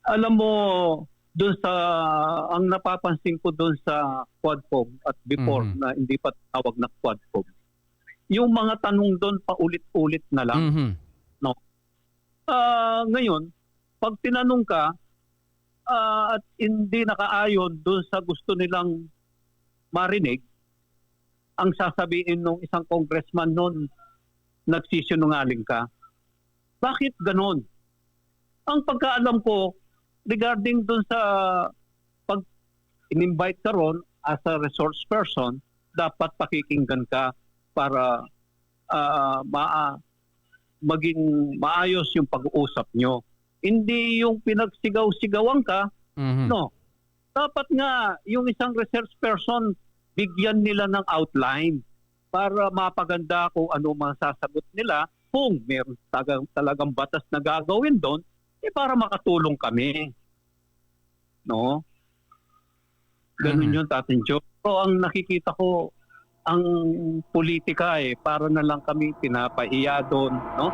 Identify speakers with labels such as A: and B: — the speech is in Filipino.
A: Alam mo, doon sa ang napapansin ko doon sa Quadcom at before
B: Mhm.
A: na hindi pa tawag na Quadcom, yung mga tanong doon paulit-ulit na lang,
B: Mhm.
A: no? Ngayon, pag tinanong ka at hindi nakaayon doon sa gusto nilang marinig, ang sasabihin ng isang congressman noon, nagsisinungaling ka. Bakit ganon? Ang pagkaalam ko, regarding doon sa pag in-invite ka ron as a resource person, dapat pakikinggan ka para maging maayos yung pag-uusap nyo. Hindi yung pinagsigaw-sigawan ka,
B: Mhm.
A: no. Dapat nga yung isang research person, bigyan nila ng outline para mapaganda kung ano masasagot nila. Kung meron talagang batas na gagawin doon, para makatulong kami. No? Ganun
B: Mhm.
A: yun, Tatin Joe. Pero ang nakikita ko, ang politika para na lang kami pinapahiya doon. No?